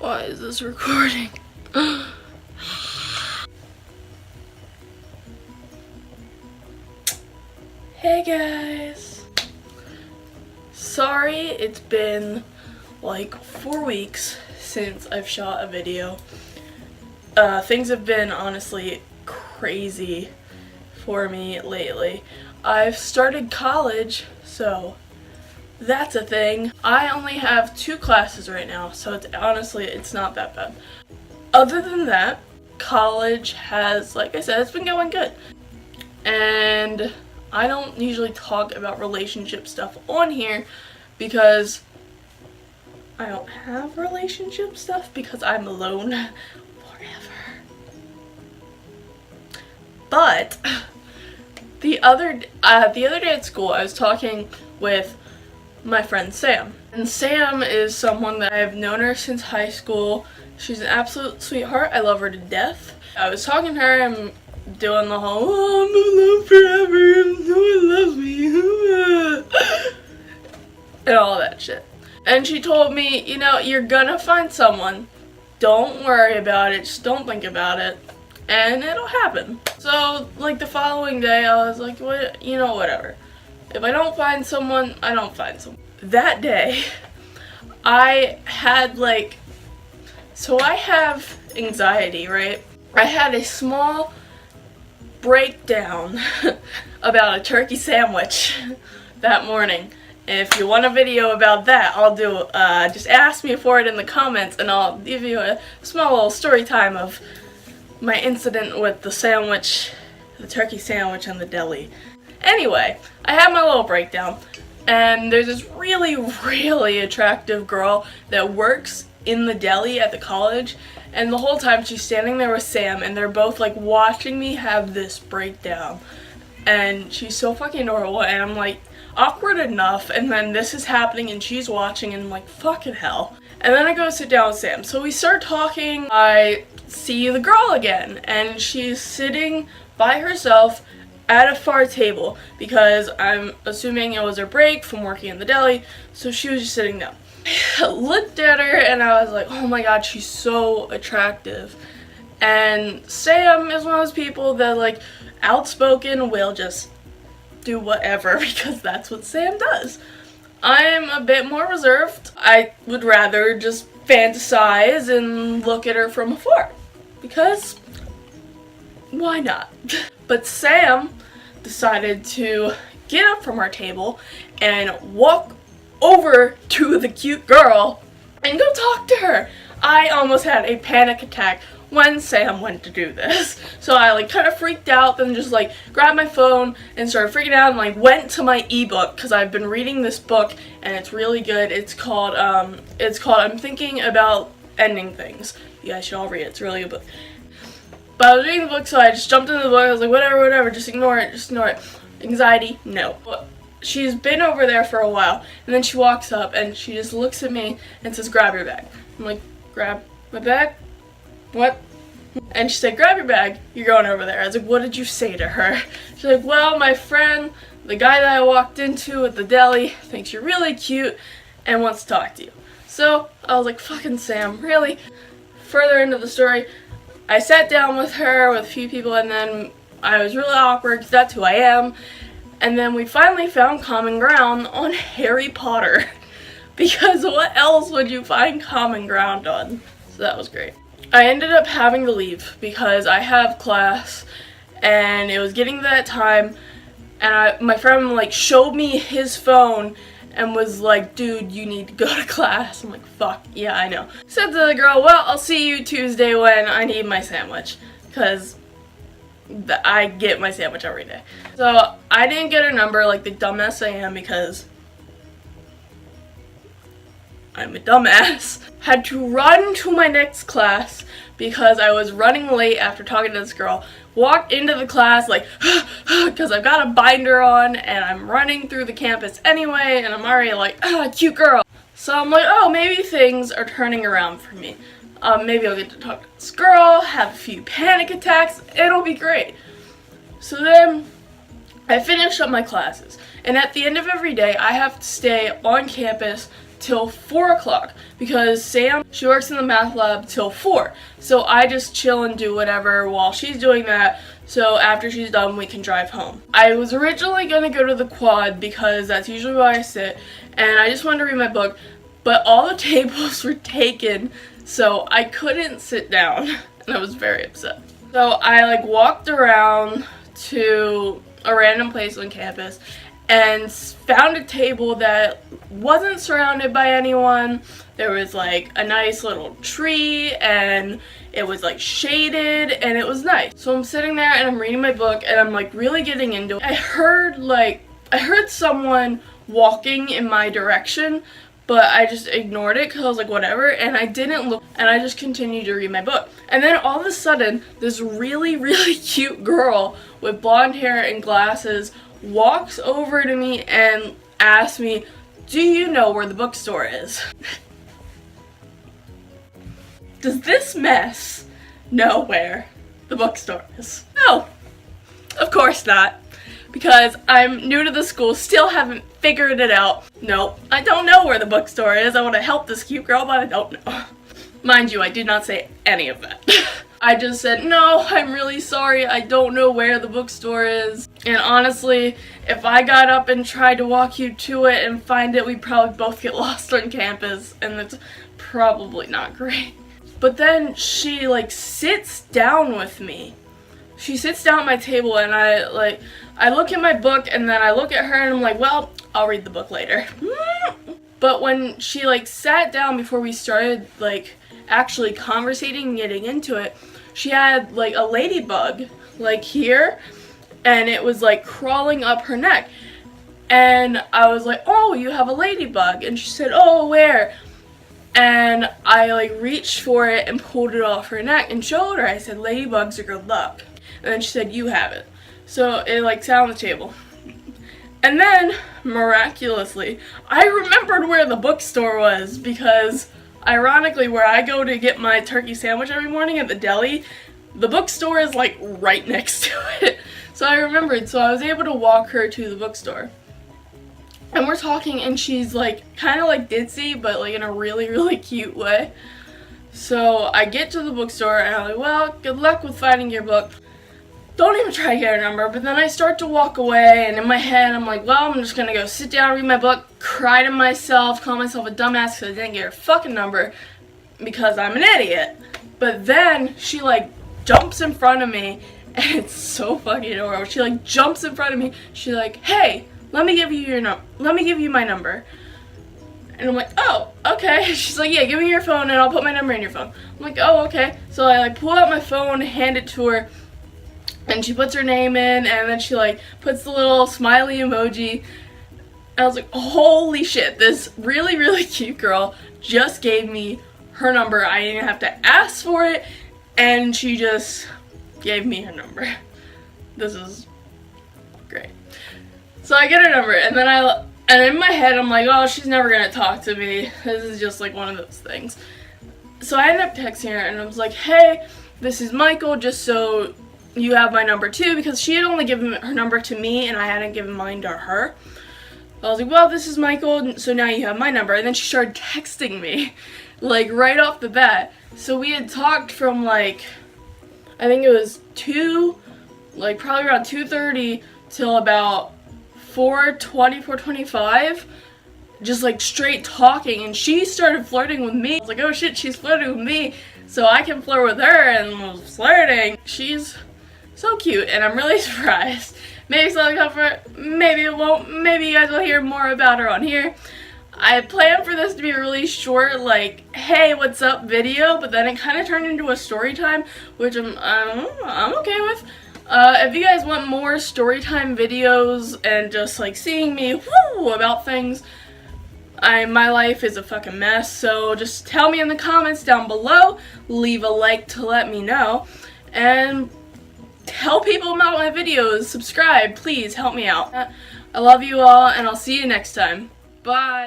Why is this recording? Hey guys! Sorry it's been like 4 weeks since I've shot a video. Things have been honestly crazy for me lately. I've started college, so that's a thing. I only have 2 classes right now, so it's not that bad. Other than that, college has, like I said, it's been going good. And I don't usually talk about relationship stuff on here because I don't have relationship stuff because I'm alone forever. But the other day at school, I was talking with my friend Sam. And Sam is someone that I've known her since high school. She's an absolute sweetheart. I love her to death. I was talking to her and doing the whole, oh, I'm alone forever, no one loves me, and all that shit. And she told me, you know, you're gonna find someone. Don't worry about it, just don't think about it, and it'll happen. So, like, the following day, I was like, what, you know, whatever. If I don't find someone, I don't find someone. That day, I had, like, so I have anxiety, right? I had a small breakdown about a turkey sandwich that morning. If you want a video about that, I'll do, just ask me for it in the comments and I'll give you a small little story time of my incident with the sandwich, the turkey sandwich and the deli. Anyway, I had my little breakdown and there's this really, really attractive girl that works in the deli at the college, and the whole time she's standing there with Sam and they're both like watching me have this breakdown, and she's so fucking adorable and I'm like awkward enough, and then this is happening and she's watching and I'm like fucking hell. And then I go sit down with Sam, so we start talking. I see the girl again and she's sitting by herself at a far table because I'm assuming it was her break from working in the deli, so she was just sitting down. I looked at her and I was like, oh my god, she's so attractive. And Sam is one of those people that, like, outspoken, will just do whatever because that's what Sam does. I'm a bit more reserved. I would rather just fantasize and look at her from afar because why not? But Sam decided to get up from our table and walk over to the cute girl and go talk to her. I almost had a panic attack when Sam went to do this. So I like kind of freaked out, then just like grabbed my phone and started freaking out and like went to my ebook because I've been reading this book and it's really good. It's called I'm Thinking About Ending Things. You guys should all read it. It's a really good book. But I was reading the book, so I just jumped into the book. I was like, whatever, just ignore it, Anxiety, no. She's been over there for a while, and then she walks up, and she just looks at me and says, grab your bag. I'm like, grab my bag? What? And she said, grab your bag, you're going over there. I was like, what did you say to her? She's like, well, my friend, the guy that I walked into at the deli, thinks you're really cute and wants to talk to you. So, I was like, fucking Sam, really? Further into the story, I sat down with her, with a few people, and then I was really awkward because that's who I am. And then we finally found common ground on Harry Potter. Because what else would you find common ground on? So that was great. I ended up having to leave because I have class and it was getting to that time, and my friend like showed me his phone and was like, dude, you need to go to class. I'm like, fuck, yeah, I know. Said to the girl, well, I'll see you Tuesday when I need my sandwich, because I get my sandwich every day. So I didn't get her number like the dumbass I am because I'm a dumbass. Had to run to my next class because I was running late after talking to this girl. Walked into the class like, because I've got a binder on and I'm running through the campus anyway and I'm already like, cute girl. So I'm like, oh, maybe things are turning around for me. Maybe I'll get to talk to this girl, have a few panic attacks, it'll be great. So then I finish up my classes, and at the end of every day I have to stay on campus till 4 o'clock because Sam, she works in the math lab till 4. So I just chill and do whatever while she's doing that. So after she's done, we can drive home. I was originally going to go to the quad because that's usually where I sit, and I just wanted to read my book, but all the tables were taken, so I couldn't sit down, and I was very upset. So I walked around to a random place on campus and found a table that wasn't surrounded by anyone. There was a nice little tree and it was shaded and it was nice. So I'm sitting there and I'm reading my book and I'm really getting into it. I heard someone walking in my direction, but I just ignored it because I was like, whatever, and I didn't look, and I just continued to read my book. And then all of a sudden, this really, really cute girl with blonde hair and glasses walks over to me and asks me, do you know where the bookstore is? Does this mess know where the bookstore is? No, of course not. Because I'm new to the school, still haven't figured it out. Nope, I don't know where the bookstore is. I want to help this cute girl, but I don't know. Mind you, I did not say any of that. I just said, no, I'm really sorry, I don't know where the bookstore is. And honestly, if I got up and tried to walk you to it and find it, we'd probably both get lost on campus, and that's probably not great. But then she sits down with me. She sits down at my table and I look at my book and then I look at her and I'm like, well, I'll read the book later. But when she sat down before we started actually conversating and getting into it, she had a ladybug here, and it was crawling up her neck. And I was like, oh, you have a ladybug? And she said, oh, where? And I reached for it and pulled it off her neck and showed her. I said, ladybugs are good luck. And then she said, you have it. So it sat on the table. And then, miraculously, I remembered where the bookstore was because, ironically, where I go to get my turkey sandwich every morning at the deli, the bookstore is right next to it. So I remembered, so I was able to walk her to the bookstore. And we're talking and she's kind of ditzy, but in a really, really cute way. So I get to the bookstore and I'm like, well, good luck with finding your book. Don't even try to get her number. But then I start to walk away and in my head I'm like, well, I'm just gonna go sit down, read my book, cry to myself, call myself a dumbass because I didn't get her fucking number because I'm an idiot. But then she jumps in front of me and it's so fucking adorable. She jumps in front of me. She's like, hey, let me give you my number. And I'm like, oh, okay. She's like, yeah, give me your phone and I'll put my number in your phone. I'm like, oh, okay. So I pull out my phone, hand it to her, and she puts her name in, and then she puts the little smiley emoji. And I was like, holy shit, this really, really cute girl just gave me her number. I didn't have to ask for it, and she just gave me her number. This is great. So I get her number, and then and in my head I'm like, oh, she's never gonna talk to me. This is just one of those things. So I ended up texting her, and I was like, hey, this is Michael, just so you have my number too, because she had only given her number to me and I hadn't given mine to her. I was like, well, this is Michael, so now you have my number. And then she started texting me, right off the bat. So we had talked from I think it was probably around 2:30 till about 4:20, 4:25, just straight talking, and she started flirting with me. I was like, oh shit, she's flirting with me, so I can flirt with her, and was flirting. She's so cute, and I'm really surprised. Maybe something will come for it, maybe it won't, maybe you guys will hear more about her on here. I planned for this to be a really short, hey, what's up video, but then it kind of turned into a story time, which I'm okay with. If you guys want more story time videos and just seeing me whoo about things, my life is a fucking mess, so just tell me in the comments down below, leave a like to let me know, and tell people about my videos, subscribe, please help me out. I love you all, and I'll see you next time. Bye.